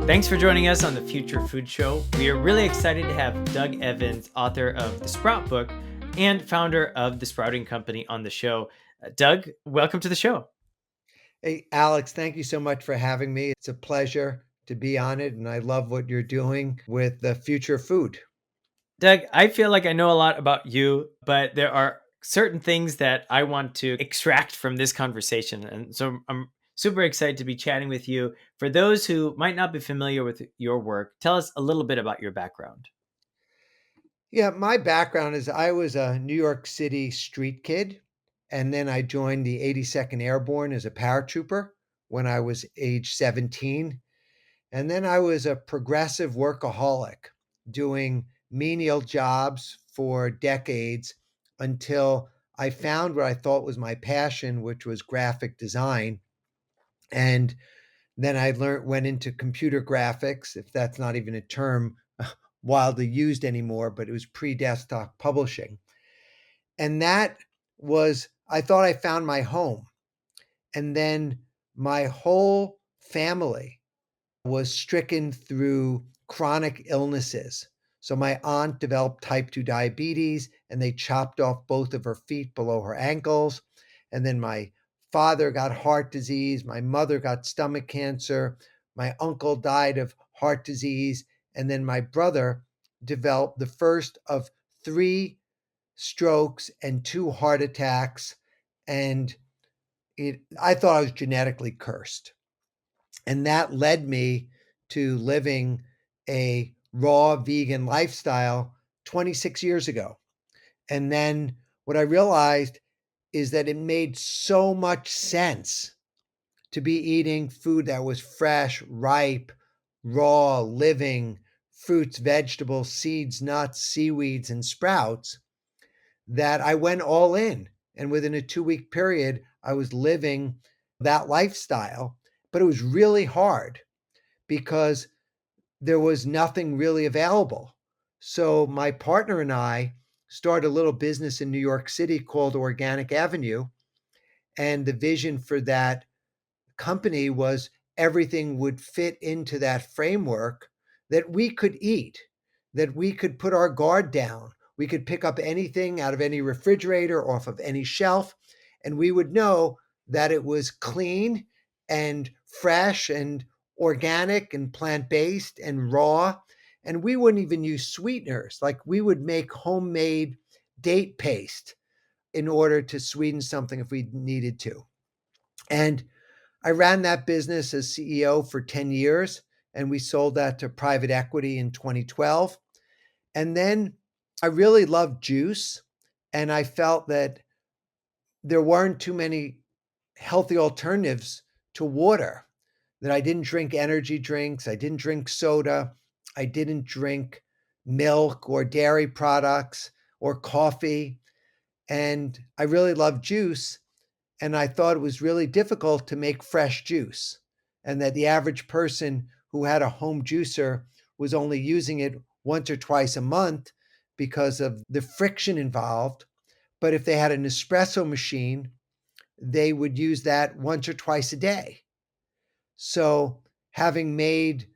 Thanks for joining us on the Future Food Show. We are really excited to have Doug Evans, author of the Sprout Book and founder of the Sprouting Company, on the show. Doug, welcome to the show. Hey, Alex, thank you so much for having me. It's a pleasure to be on it, and I love what you're doing with the future food. Doug, I feel like I know a lot about you, but there are certain things that I want to extract from this conversation. And so I'm super excited to be chatting with you. For those who might not be familiar with your work, tell us a little bit about your background. Yeah, my background is I was a New York City street kid, and then I joined the 82nd Airborne as a paratrooper when I was age 17. And then I was a progressive workaholic doing menial jobs for decades until I found what I thought was my passion, which was graphic design. And then I went into computer graphics, if that's not even a term widely used anymore, but it was pre-desktop publishing. And that was, I thought I found my home. And then my whole family was stricken through chronic illnesses. So my aunt developed type 2 diabetes and they chopped off both of her feet below her ankles. And then my father got heart disease. My mother got stomach cancer. My uncle died of heart disease. And then my brother developed the first of three strokes and two heart attacks. And I thought I was genetically cursed. And that led me to living a raw vegan lifestyle 26 years ago. And then what I realized is that it made so much sense to be eating food that was fresh, ripe, raw, living, fruits, vegetables, seeds, nuts, seaweeds, and sprouts, that I went all in. And within a 2-week period, I was living that lifestyle. But it was really hard because there was nothing really available. So my partner and I started a little business in New York City called Organic Avenue. And the vision for that company was everything would fit into that framework, that we could eat, that we could put our guard down. We could pick up anything out of any refrigerator, off of any shelf, and we would know that it was clean and fresh and organic and plant-based and raw. And we wouldn't even use sweeteners. Like we would make homemade date paste in order to sweeten something if we needed to. And I ran that business as CEO for 10 years, and we sold that to private equity in 2012. And then I really loved juice, and I felt that there weren't too many healthy alternatives to water, that I didn't drink energy drinks, I didn't drink soda, I didn't drink milk or dairy products or coffee. And I really loved juice. And I thought it was really difficult to make fresh juice, and that the average person who had a home juicer was only using it once or twice a month because of the friction involved. But if they had an espresso machine, they would use that once or twice a day. So, having made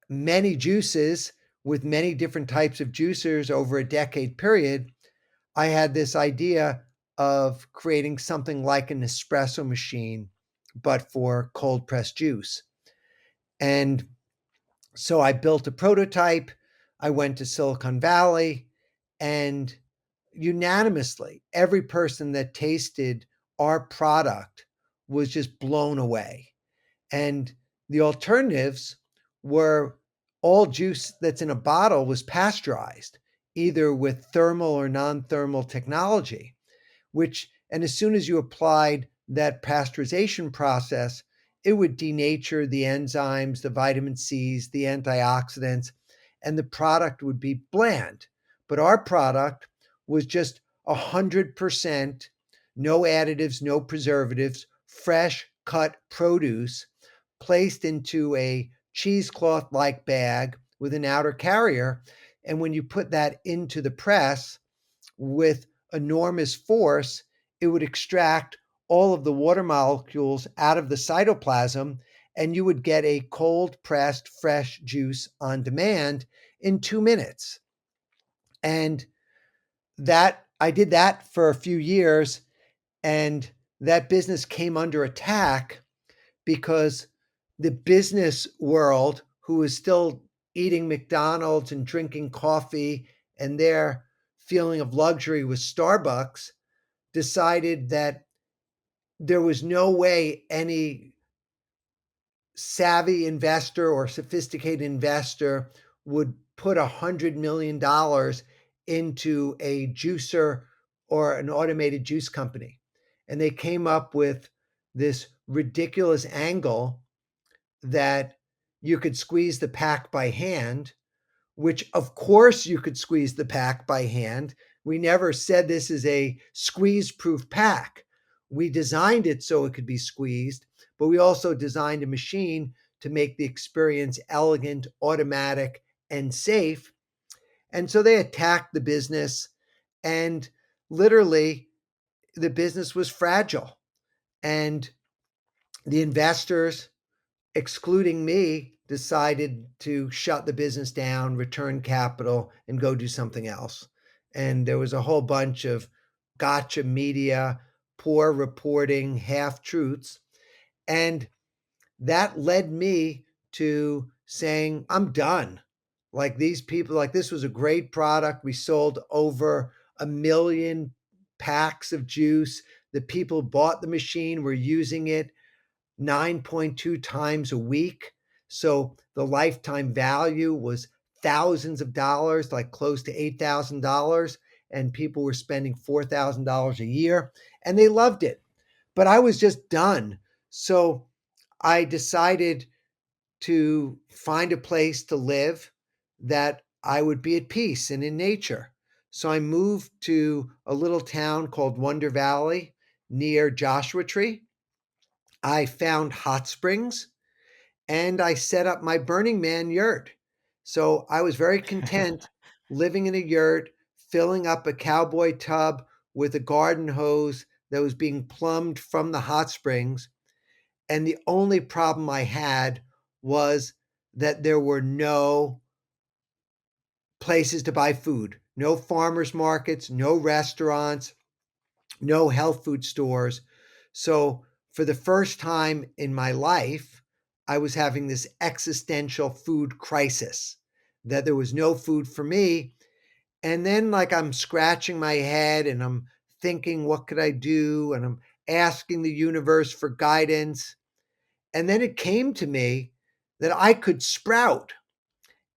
many juices with many different types of juicers over a decade period, I had this idea of creating something like an espresso machine, but for cold pressed juice. And so I built a prototype. I went to Silicon Valley, and unanimously, every person that tasted our product was just blown away. And the alternatives were all juice that's in a bottle was pasteurized, either with thermal or non-thermal technology, and as soon as you applied that pasteurization process, it would denature the enzymes, the vitamin C's, the antioxidants, and the product would be bland. But our product was just 100% no additives, no preservatives, fresh cut produce placed into a cheesecloth-like bag with an outer carrier. And when you put that into the press with enormous force, it would extract all of the water molecules out of the cytoplasm and you would get a cold pressed fresh juice on demand in 2 minutes. And that I did that for a few years, and that business came under attack because the business world, who is still eating McDonald's and drinking coffee, and their feeling of luxury was Starbucks, decided that there was no way any savvy investor or sophisticated investor would put $100 million into a juicer or an automated juice company. And they came up with this ridiculous angle that you could squeeze the pack by hand, which of course you could squeeze the pack by hand. We never said this is a squeeze proof pack. We designed it so it could be squeezed, but we also designed a machine to make the experience elegant, automatic, and safe. And so they attacked the business, and literally the business was fragile. And the investors, excluding me, decided to shut the business down, return capital, and go do something else. And there was a whole bunch of gotcha media, poor reporting, half truths. And that led me to saying, I'm done. Like these people, like this was a great product. We sold over 1 million packs of juice. The people bought the machine, were using it 9.2 times a week. So the lifetime value was thousands of dollars, like close to $8,000. And people were spending $4,000 a year, and they loved it. But I was just done. So I decided to find a place to live that I would be at peace and in nature. So I moved to a little town called Wonder Valley near Joshua Tree. I found hot springs, and I set up my Burning Man yurt. So I was very content living in a yurt, filling up a cowboy tub with a garden hose that was being plumbed from the hot springs. And the only problem I had was that there were no places to buy food, no farmers markets, no restaurants, no health food stores. So, for the first time in my life, I was having this existential food crisis, that there was no food for me. And then, like, I'm scratching my head and I'm thinking, what could I do? And I'm asking the universe for guidance. And then it came to me that I could sprout.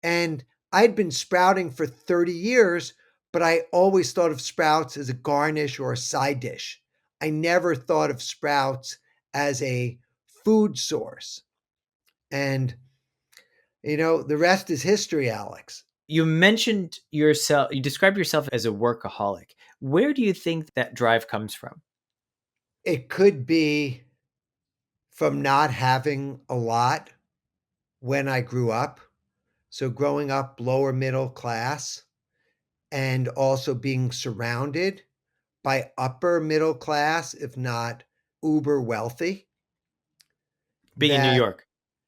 And I'd been sprouting for 30 years, but I always thought of sprouts as a garnish or a side dish. I never thought of sprouts as a food source. And, the rest is history, Alex. You mentioned yourself, you described yourself as a workaholic. Where do you think that drive comes from? It could be from not having a lot when I grew up. So, growing up lower middle class and also being surrounded by upper middle class, if not uber wealthy, Being in New that York.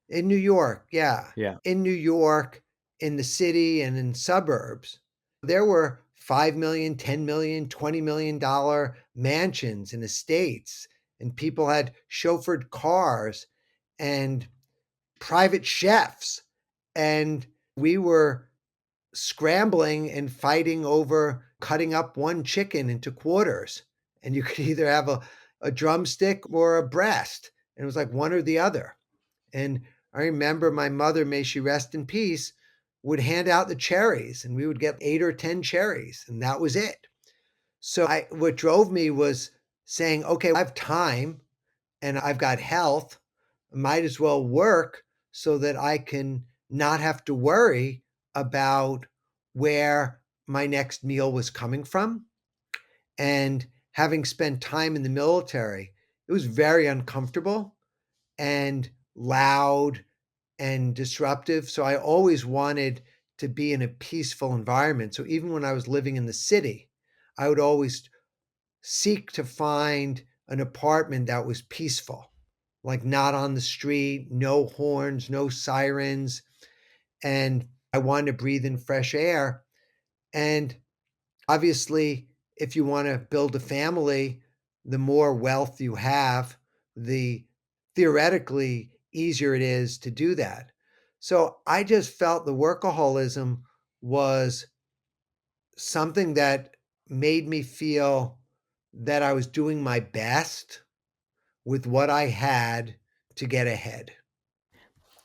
in New York, yeah. Yeah. In New York, in the city and in suburbs, there were 5 million, 10 million, $20 million mansions and estates, and people had chauffeured cars and private chefs. And we were scrambling and fighting over cutting up one chicken into quarters. And you could either have a drumstick or a breast. And it was like one or the other. And I remember my mother, may she rest in peace, would hand out the cherries, and we would get 8 or 10 cherries, and that was it. So what drove me was saying, okay, I have time and I've got health. I might as well work so that I can not have to worry about where my next meal was coming from. And having spent time in the military, it was very uncomfortable and loud and disruptive. So I always wanted to be in a peaceful environment. So even when I was living in the city, I would always seek to find an apartment that was peaceful. like not on the street, no horns, no sirens. And I wanted to breathe in fresh air. And obviously, if you want to build a family, the more wealth you have, the theoretically easier it is to do that. So I just felt the workaholism was something that made me feel that I was doing my best with what I had to get ahead.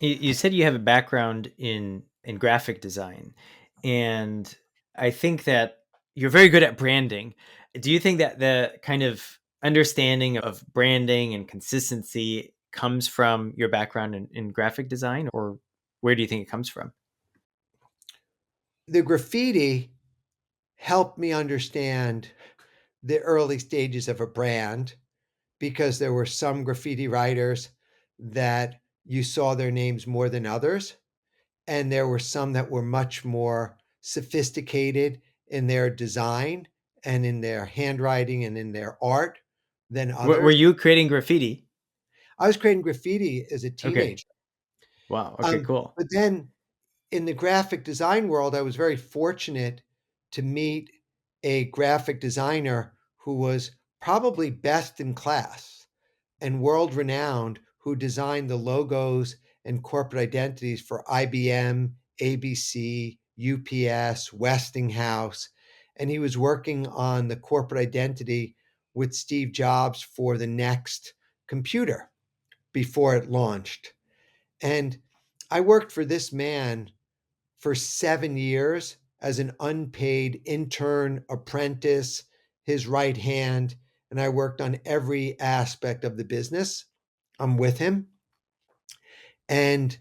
You said you have a background in graphic design, and I think that you're very good at branding. Do you think that the kind of understanding of branding and consistency comes from your background in graphic design, or where do you think it comes from? The graffiti helped me understand the early stages of a brand because there were some graffiti writers that you saw their names more than others. And there were some that were much more sophisticated in their design and in their handwriting and in their art than Were others. you creating graffiti? I was creating graffiti as a Okay. teenager. Wow. Okay. Cool. But then in the graphic design world, I was very fortunate to meet a graphic designer who was probably best in class and world renowned, who designed the logos and corporate identities for IBM, ABC, UPS, Westinghouse. And he was working on the corporate identity with Steve Jobs for the next computer before it launched. And I worked for this man for 7 years as an unpaid intern, apprentice, his right hand. And I worked on every aspect of the business. I'm with him. And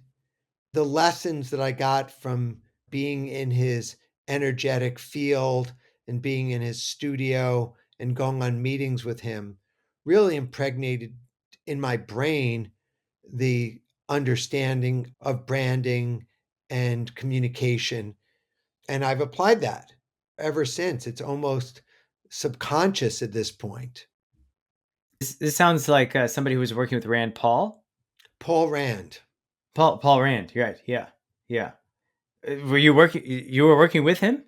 the lessons that I got from being in his energetic field and being in his studio and going on meetings with him really impregnated in my brain the understanding of branding and communication. And I've applied that ever since. It's almost subconscious at this point. This sounds like somebody who was working with Rand Paul. Paul Rand. Paul Rand. You're right. Yeah. Yeah. Were you working? You were working with him?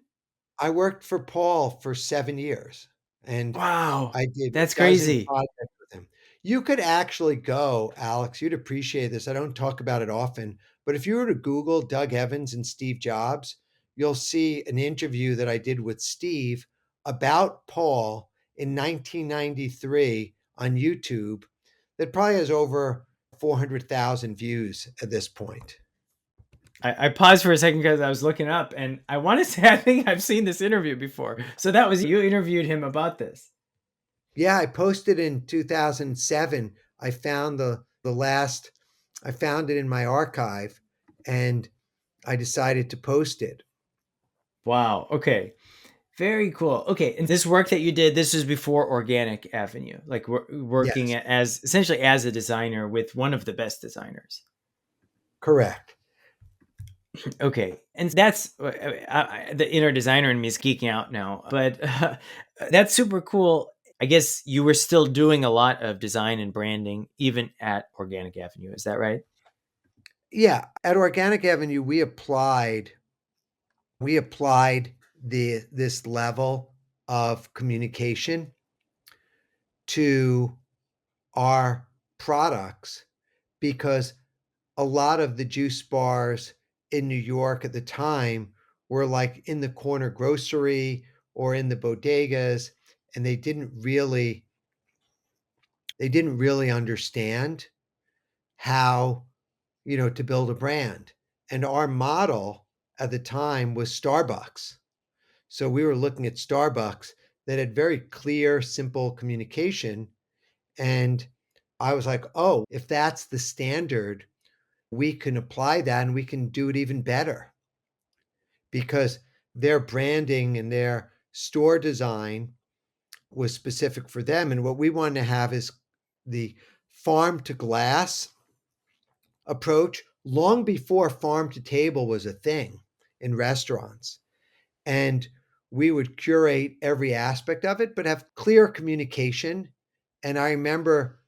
I worked for Paul for 7 years, and Wow. I did a That's dozen crazy. projects with him. You could actually go, Alex, you'd appreciate this. I don't talk about it often, but if you were to Google Doug Evans and Steve Jobs, you'll see an interview that I did with Steve about Paul in 1993 on YouTube that probably has over 400,000 views at this point. I paused for a second because I was looking up, and I want to say I think I've seen this interview before. So that was you interviewed him about this. Yeah, I posted in 2007. I found the last I found it in my archive and I decided to post it. Wow. Okay. Very cool. Okay, and this work that you did, this was before Organic Avenue, like working Yes, as essentially as a designer with one of the best designers. correct. Okay, and that's the inner designer in me is geeking out now, but that's super cool. I guess you were still doing a lot of design and branding even at Organic Avenue. Is that right? Yeah, at Organic Avenue we applied this level of communication to our products because a lot of the juice bars in New York at the time were like in the corner grocery or in the bodegas, and they didn't really understand how, to build a brand. And our model at the time was Starbucks. So we were looking at Starbucks that had very clear, simple communication. And I was like, oh, if that's the standard, we can apply that and we can do it even better because their branding and their store design was specific for them. And what we wanted to have is the farm to glass approach long before farm to table was a thing in restaurants. And we would curate every aspect of it, but have clear communication. And I remember,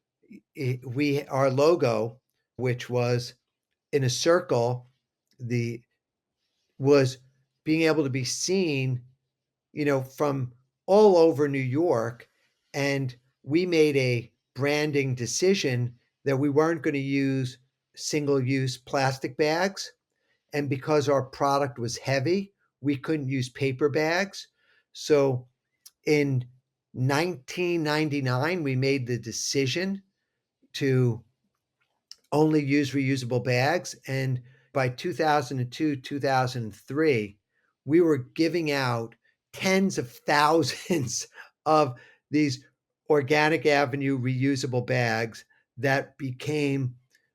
our logo, which was in a circle, the was being able to be seen, from all over New York. And we made a branding decision that we weren't going to use single use plastic bags. And because our product was heavy, we couldn't use paper bags. So in 1999, we made the decision to only use reusable bags. And by 2002, 2003, we were giving out tens of thousands of these Organic Avenue reusable bags that became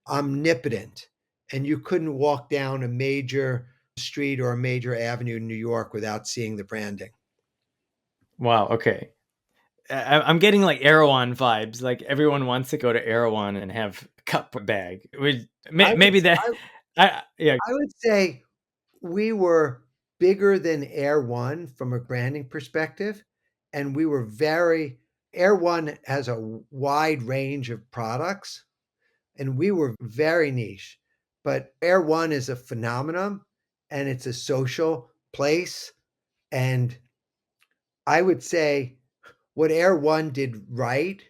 omnipotent. And you couldn't walk down a major street or a major avenue in New York without seeing the branding. Wow. Okay. I'm getting like Erewhon vibes. Like everyone wants to go to Erewhon and have a cup bag. I would Maybe that. I, Yeah. I would say we were bigger than Air One from a branding perspective, and we were very Air One has a wide range of products, and we were very niche. But Air One is a phenomenon, and it's a social place. And I would say what Air One did right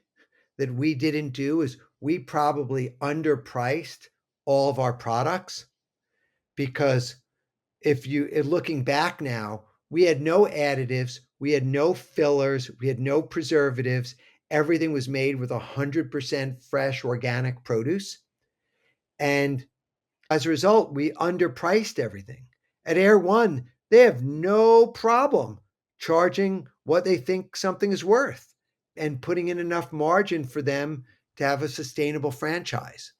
that we didn't do is we probably underpriced all of our products because if you looking back now, we had no additives, we had no fillers, we had no preservatives. Everything was made with 100% fresh organic produce. And as a result, we underpriced everything. At Air One, they have no problem charging what they think something is worth and putting in enough margin for them to have a sustainable franchise.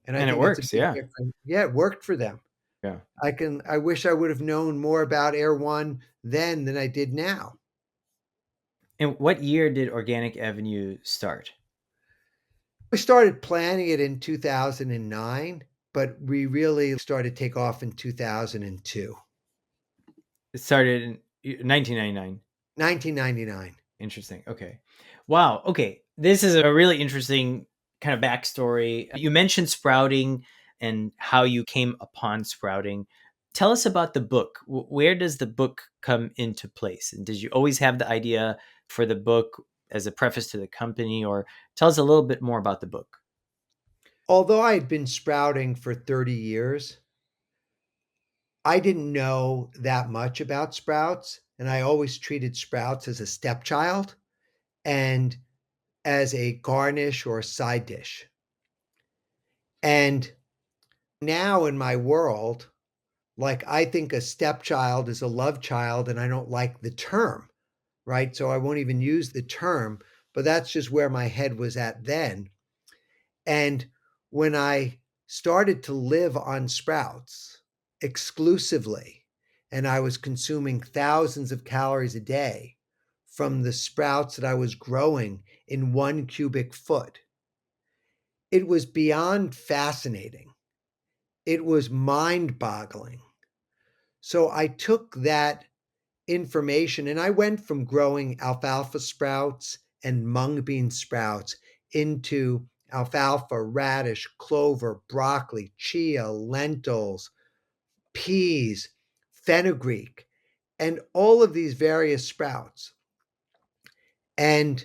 And I And it think that's a works. big Yeah. difference. Yeah, it worked for them. Yeah. I wish I would have known more about Air One then than I did now. And what year did Organic Avenue start? We started planning it in 2009, but we really started take off in 2002. It started in 1999. 1999. Interesting. Okay. Wow. Okay. This is a really interesting kind of backstory. You mentioned sprouting and how you came upon sprouting. Tell us about the book. Where does the book come into place? And did you always have the idea for the book as a preface to the company, or tell us a little bit more about the book? Although I had been sprouting for 30 years, I didn't know that much about sprouts, and I always treated sprouts as a stepchild and as a garnish or a side dish. And now in my world, like I think a stepchild is a love child, and I don't like the term, right? So I won't even use the term, but that's just where my head was at then. And when I started to live on sprouts exclusively, and I was consuming thousands of calories a day from the sprouts that I was growing in 1 cubic foot, it was beyond fascinating. It was mind boggling. So I took that information and I went from growing alfalfa sprouts and mung bean sprouts into alfalfa, radish, clover, broccoli, chia, lentils, peas, fenugreek, and all of these various sprouts. And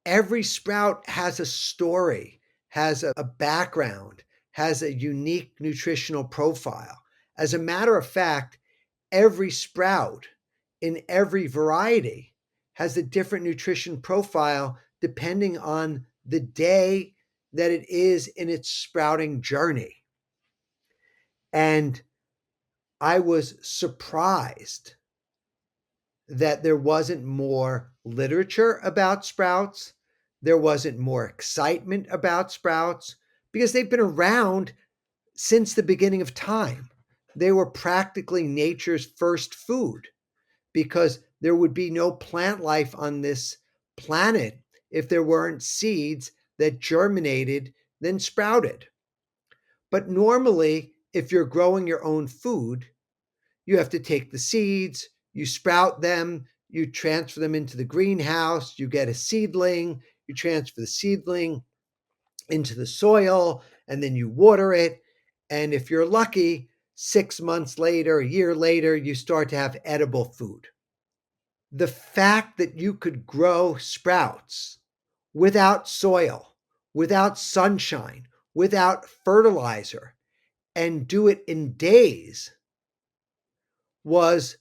every sprout has a story, has a background, has a unique nutritional profile. As a matter of fact, every sprout in every variety has a different nutrition profile depending on the day that it is in its sprouting journey. And I was surprised that there wasn't more literature about sprouts. There wasn't more excitement about sprouts because they've been around since the beginning of time. They were practically nature's first food because there would be no plant life on this planet if there weren't seeds that germinated, then sprouted. But normally, if you're growing your own food, you have to take the seeds, you sprout them, you transfer them into the greenhouse, you get a seedling, you transfer the seedling. into the soil, and then you water it. And if you're lucky, 6 months later, a year later, you start to have edible food. The fact that you could grow sprouts without soil, without sunshine, without fertilizer, and do it in days was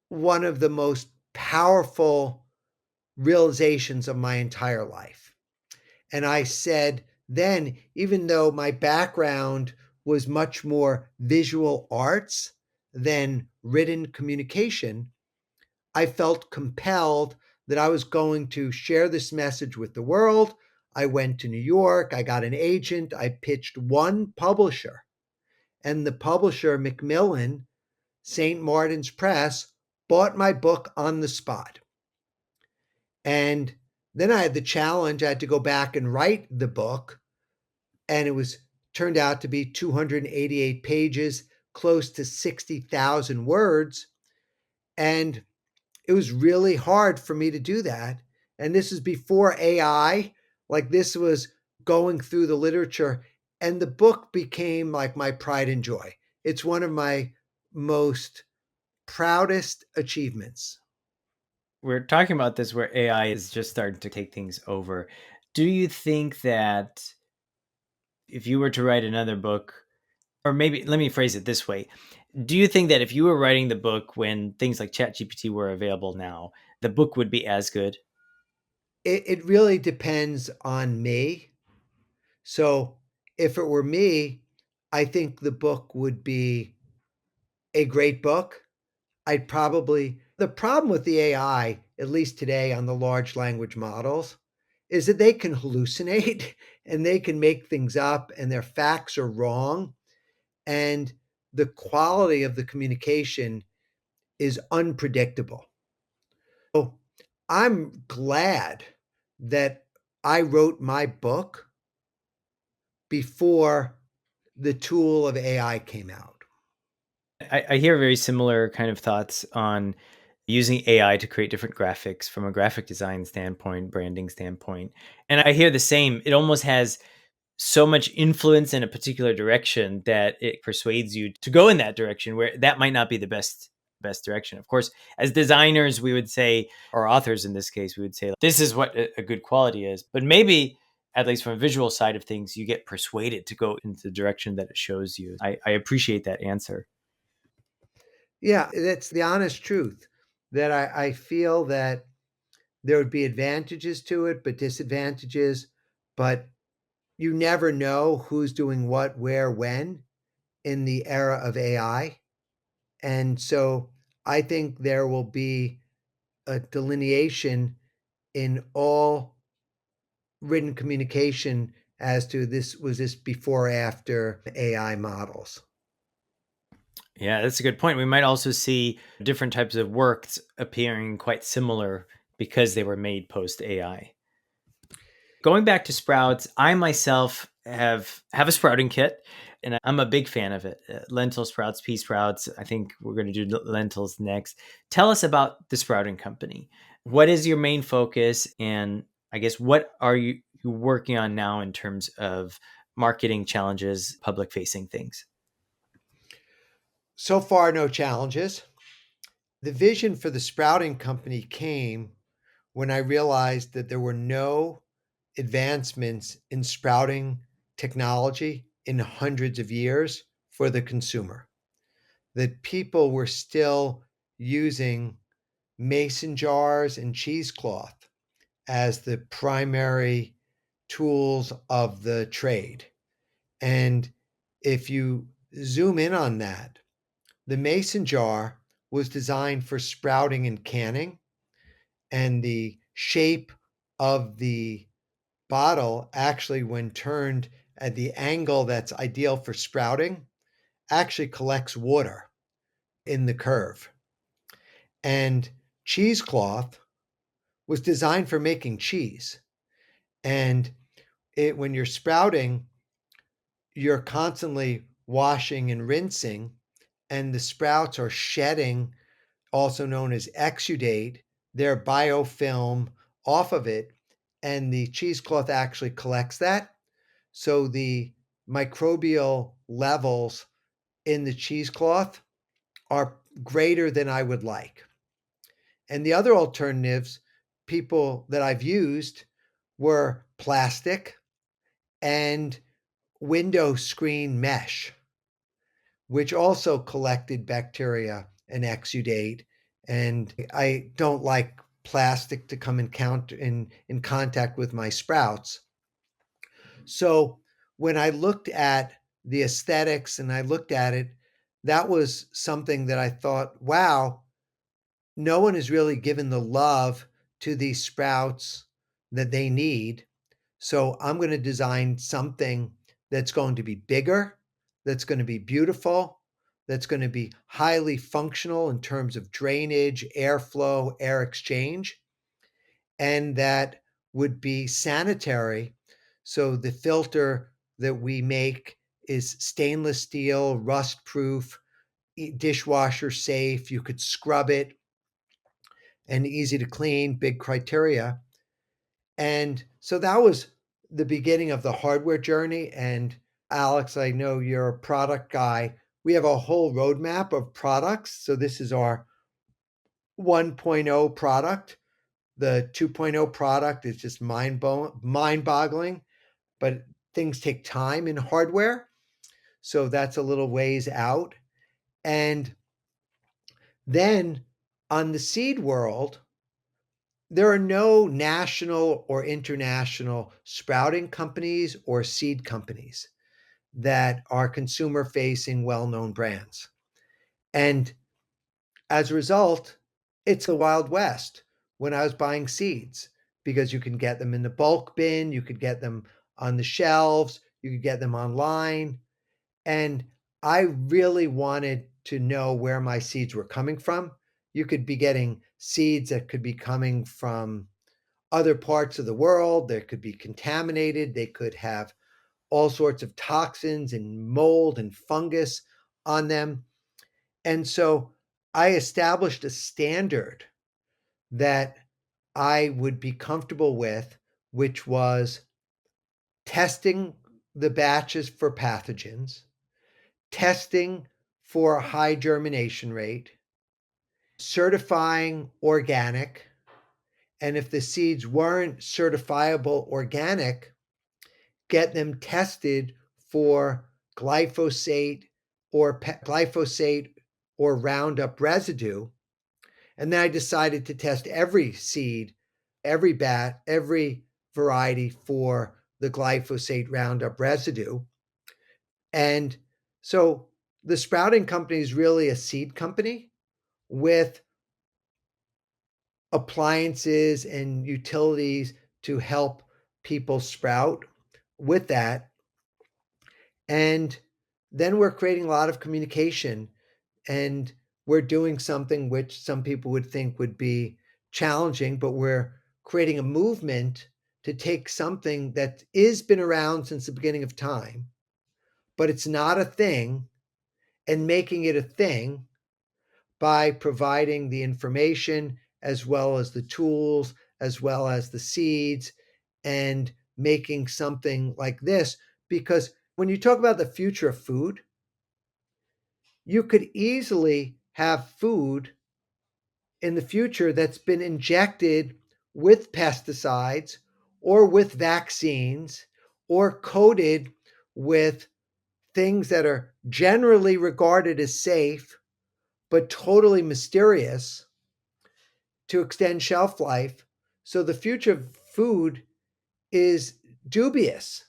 one of the most powerful realizations of my entire life. And I said, then, even though my background was much more visual arts than written communication, I felt compelled that I was going to share this message with the world. I went to New York, I got an agent, I pitched one publisher, and the publisher, Macmillan, St. Martin's Press, bought my book on the spot. And then I had the challenge, I had to go back and write the book, and it was turned out to be 288 pages, close to 60,000 words. And it was really hard for me to do that. And this is before AI, like this was going through the literature. And the book became like my pride and joy. It's one of my most proudest achievements. We're talking about this where AI is just starting to take things over. Do you think that if you were to write another book, or maybe let me phrase it this way, do you think that if you were writing the book when things like ChatGPT were available now, the book would be as good? It really depends on me. So if it were me, I think the book would be a great book. I'd probably the problem with the AI, at least today on the large language models, is that they can hallucinate and they can make things up and their facts are wrong. And the quality of the communication is unpredictable. So I'm glad that I wrote my book before the tool of AI came out. I hear very similar kind of thoughts on using AI to create different graphics from a graphic design standpoint, branding standpoint. And I hear the same. It almost has so much influence in a particular direction that it persuades you to go in that direction where that might not be the best direction. Of course, as designers, we would say, or authors in this case, we would say, this is what a good quality is. But maybe, at least from a visual side of things, you get persuaded to go into the direction that it shows you. I appreciate that answer. Yeah, that's the honest truth that I feel that there would be advantages to it, but disadvantages. But you never know who's doing what, where, when in the era of AI. And so I think there will be a delineation in all written communication as to this was this before or after AI models. Yeah, that's a good point. We might also see different types of works appearing quite similar because they were made post AI. Going back to sprouts, I myself have a sprouting kit, and I'm a big fan of it. Lentil sprouts, pea sprouts. I think we're going to do lentils next. Tell us about the sprouting company. What is your main focus, and I guess what are you working on now in terms of marketing challenges, public facing things? So far, no challenges. The vision for the sprouting company came when I realized that there were no advancements in sprouting technology in hundreds of years for the consumer. That people were still using mason jars and cheesecloth as the primary tools of the trade. And if you zoom in on that, the mason jar was designed for sprouting and canning, and the shape of the bottle actually, when turned at the angle that's ideal for sprouting, actually collects water in the curve. And cheesecloth was designed for making cheese. And when you're sprouting, you're constantly washing and rinsing, and the sprouts are shedding, also known as exudate, their biofilm off of it. And the cheesecloth actually collects that. So the microbial levels in the cheesecloth are greater than I would like. And the other alternatives, people that I've used, were plastic and window screen mesh, which also collected bacteria and exudate. And I don't like plastic to come in contact with my sprouts. So when I looked at the aesthetics and I looked at it, that was something that I thought, wow, no one has really given the love to these sprouts that they need. So I'm going to design something that's going to be bigger, that's going to be beautiful, that's going to be highly functional in terms of drainage, airflow, air exchange, and that would be sanitary. So the filter that we make is stainless steel, rust proof, dishwasher safe. You could scrub it and easy to clean, big criteria. And so that was the beginning of the hardware journey. And Alex, I know you're a product guy. We have a whole roadmap of products. So this is our 1.0 product. The 2.0 product is just mind boggling, but things take time in hardware. So that's a little ways out. And then on the seed world, there are no national or international sprouting companies or seed companies that are consumer facing, well known brands. And as a result, it's the Wild West when I was buying seeds because you can get them in the bulk bin, you could get them on the shelves, you could get them online. And I really wanted to know where my seeds were coming from. You could be getting seeds that could be coming from other parts of the world. They could be contaminated. They could have all sorts of toxins and mold and fungus on them. And so I established a standard that I would be comfortable with, which was testing the batches for pathogens, testing for a high germination rate, certifying organic. And if the seeds weren't certifiable organic, get them tested for glyphosate glyphosate or Roundup residue. And then I decided to test every seed, every variety for the glyphosate Roundup residue. And so the sprouting company is really a seed company with appliances and utilities to help people sprout with that. And then we're creating a lot of communication and we're doing something which some people would think would be challenging, but we're creating a movement to take something that is been around since the beginning of time, but it's not a thing, and making it a thing by providing the information as well as the tools, as well as the seeds, and making something like this. Because when you talk about the future of food, you could easily have food in the future that's been injected with pesticides or with vaccines or coated with things that are generally regarded as safe but totally mysterious to extend shelf life. So the future of food is dubious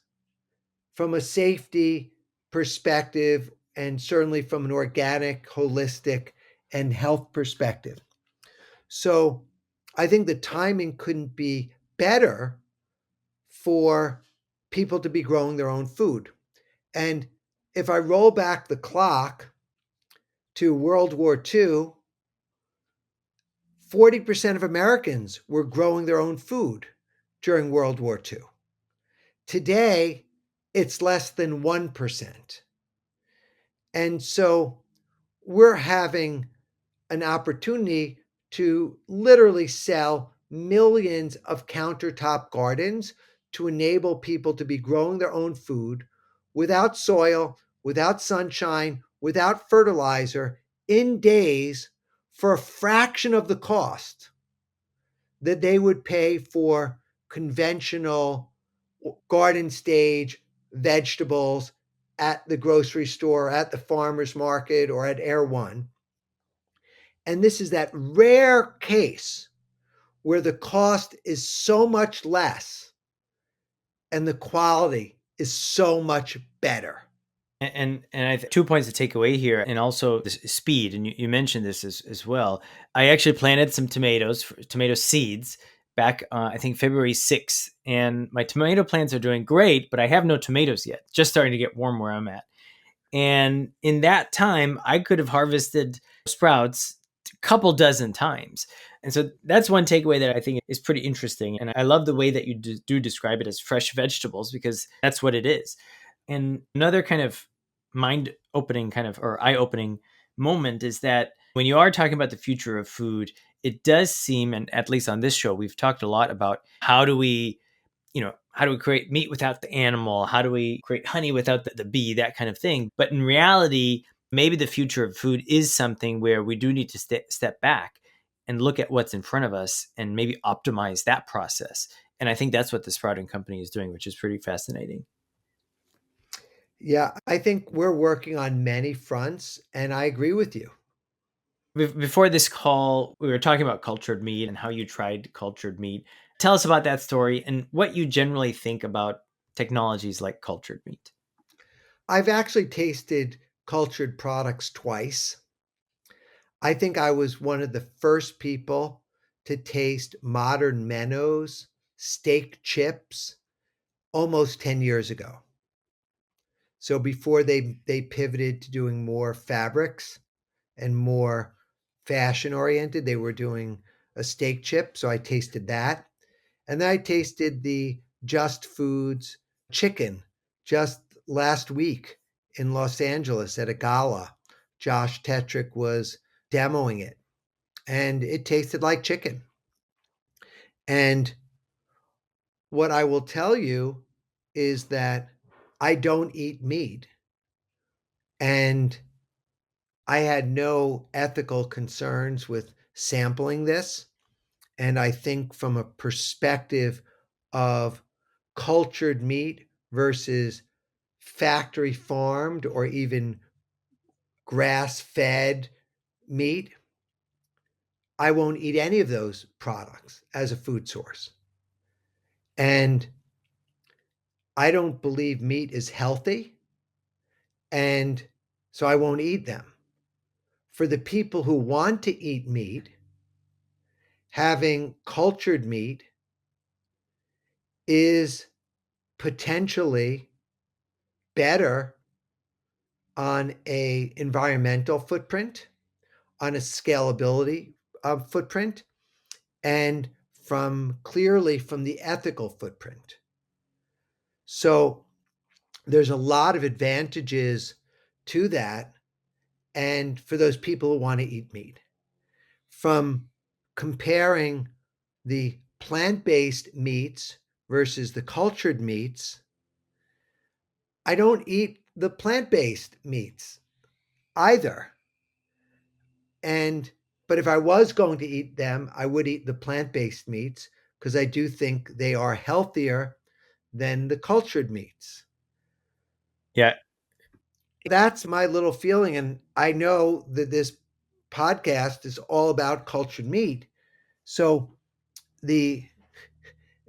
from a safety perspective and certainly from an organic, holistic, and health perspective. So I think the timing couldn't be better for people to be growing their own food. And if I roll back the clock to World War II, 40% of Americans were growing their own food during World War II. Today, it's less than 1%. And so we're having an opportunity to literally sell millions of countertop gardens to enable people to be growing their own food without soil, without sunshine, without fertilizer in days for a fraction of the cost that they would pay for conventional garden stage vegetables at the grocery store, at the farmer's market, or at Air One. And this is that rare case where the cost is so much less and the quality is so much better. And I 2 points to take away here, and also this speed. And you mentioned this as well. I actually planted some tomato seeds back, I think February 6th, and my tomato plants are doing great, but I have no tomatoes yet. Just starting to get warm where I'm at. And in that time, I could have harvested sprouts a couple dozen times. And so that's one takeaway that I think is pretty interesting. And I love the way that you do describe it as fresh vegetables, because that's what it is. And another kind of mind opening kind of, or eye opening moment is that when you are talking about the future of food, it does seem, and at least on this show, we've talked a lot about how do we create meat without the animal? How do we create honey without the bee? That kind of thing. But in reality, maybe the future of food is something where we do need to step back and look at what's in front of us and maybe optimize that process. And I think that's what the Sprouting Company is doing, which is pretty fascinating. Yeah, I think we're working on many fronts, and I agree with you. Before this call, we were talking about cultured meat and how you tried cultured meat. Tell us about that story and what you generally think about technologies like cultured meat. I've actually tasted cultured products twice. I think I was one of the first people to taste modern Menno's steak chips almost 10 years ago. So before they pivoted to doing more fabrics and more fashion oriented, they were doing a steak chip, so I tasted that. And then I tasted the Just Foods chicken just last week in Los Angeles at a gala. Josh Tetrick was demoing it, and it tasted like chicken. And what I will tell you is that I don't eat meat, and I had no ethical concerns with sampling this. And I think from a perspective of cultured meat versus factory farmed or even grass fed meat, I won't eat any of those products as a food source. And I don't believe meat is healthy. And so I won't eat them. For the people who want to eat meat, having cultured meat is potentially better on a environmental footprint, on a scalability footprint, and clearly from the ethical footprint. So there's a lot of advantages to that, and for those people who want to eat meat. From comparing the plant-based meats versus the cultured meats, I don't eat the plant-based meats either. And but if I was going to eat them, I would eat the plant-based meats because I do think they are healthier than the cultured meats. Yeah. That's my little feeling, and I know that this podcast is all about cultured meat. So the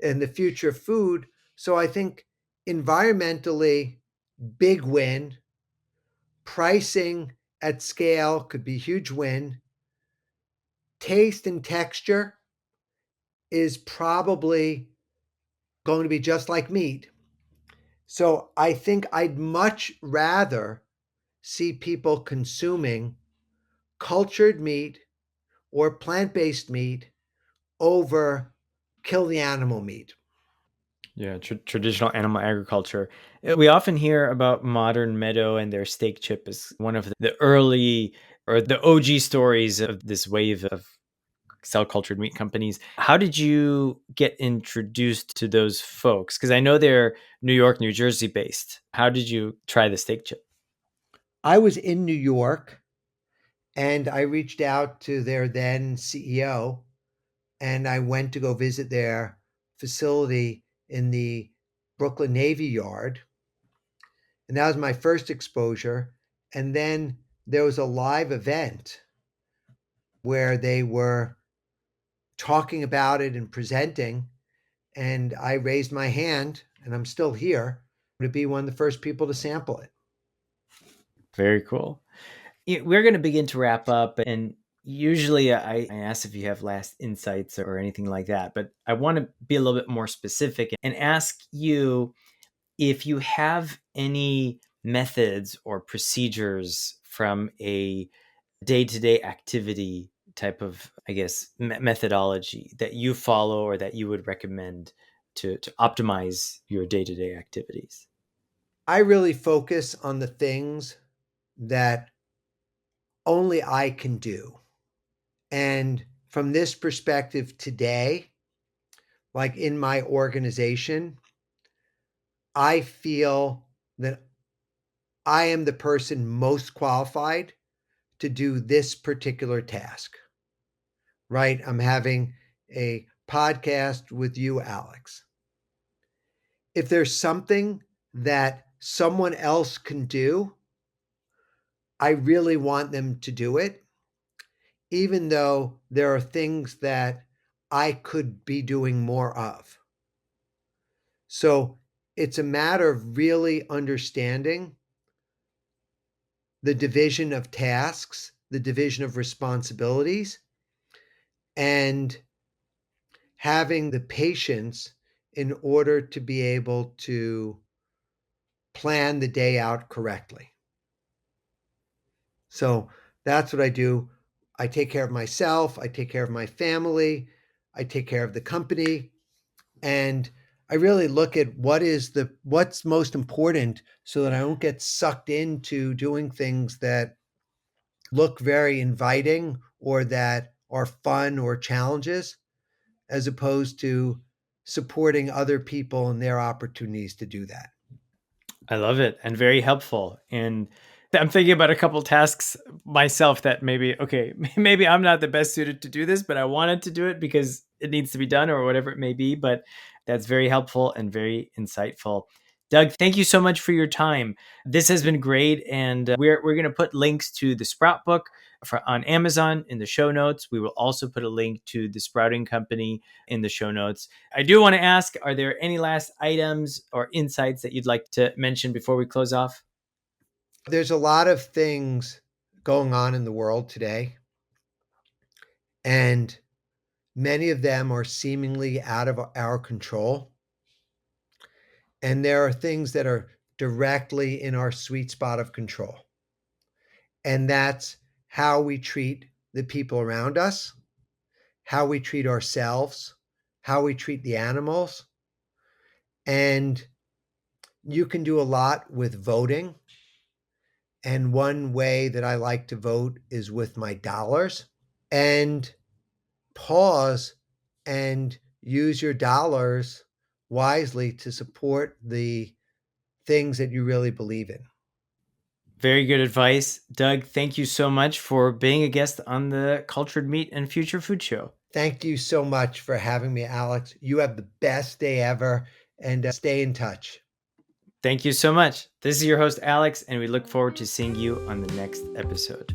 and the future of food. So I think environmentally, big win. Pricing at scale could be a huge win. Taste and texture is probably going to be just like meat. So I think I'd much rather see people consuming cultured meat or plant based meat over kill the animal meat. Yeah, traditional animal agriculture. We often hear about modern meadow and their steak chip as one of the early or the OG stories of this wave of cell cultured meat companies. How did you get introduced to those folks? Because I know they're New York, New Jersey based. How did you try the steak chip? I was in New York and I reached out to their then CEO and I went to go visit their facility in the Brooklyn Navy Yard. And that was my first exposure. And then there was a live event where they were talking about it and presenting. And I raised my hand, and I'm still here to be one of the first people to sample it. Very cool. We're going to begin to wrap up. And usually I ask if you have last insights or anything like that. But I want to be a little bit more specific and ask you if you have any methods or procedures from a day-to-day activity type of, I guess, methodology that you follow or that you would recommend to optimize your day-to-day activities. I really focus on the things that only I can do. And from this perspective today, like in my organization, I feel that I am the person most qualified to do this particular task, right? I'm having a podcast with you, Alex. If there's something that someone else can do, I really want them to do it, even though there are things that I could be doing more of. So it's a matter of really understanding the division of tasks, the division of responsibilities, and having the patience in order to be able to plan the day out correctly. So that's what I do. I take care of myself, I take care of my family, I take care of the company, and I really look at what's most important so that I don't get sucked into doing things that look very inviting or that are fun or challenges, as opposed to supporting other people and their opportunities to do that. I love it and very helpful. And I'm thinking about a couple tasks myself that maybe, okay, maybe I'm not the best suited to do this, but I wanted to do it because it needs to be done or whatever it may be. But that's very helpful and very insightful. Doug, thank you so much for your time. This has been great. And we're going to put links to the Sprout book on Amazon in the show notes. We will also put a link to the Sprouting Company in the show notes. I do want to ask, are there any last items or insights that you'd like to mention before we close off? There's a lot of things going on in the world today, and many of them are seemingly out of our control. And there are things that are directly in our sweet spot of control. And that's how we treat the people around us, how we treat ourselves, how we treat the animals. And you can do a lot with voting. And one way that I like to vote is with my dollars. And pause and use your dollars wisely to support the things that you really believe in. Very good advice. Doug, thank you so much for being a guest on the Cultured Meat and Future Food Show. Thank you so much for having me, Alex. You have the best day ever, and stay in touch. Thank you so much. This is your host, Alex, and we look forward to seeing you on the next episode.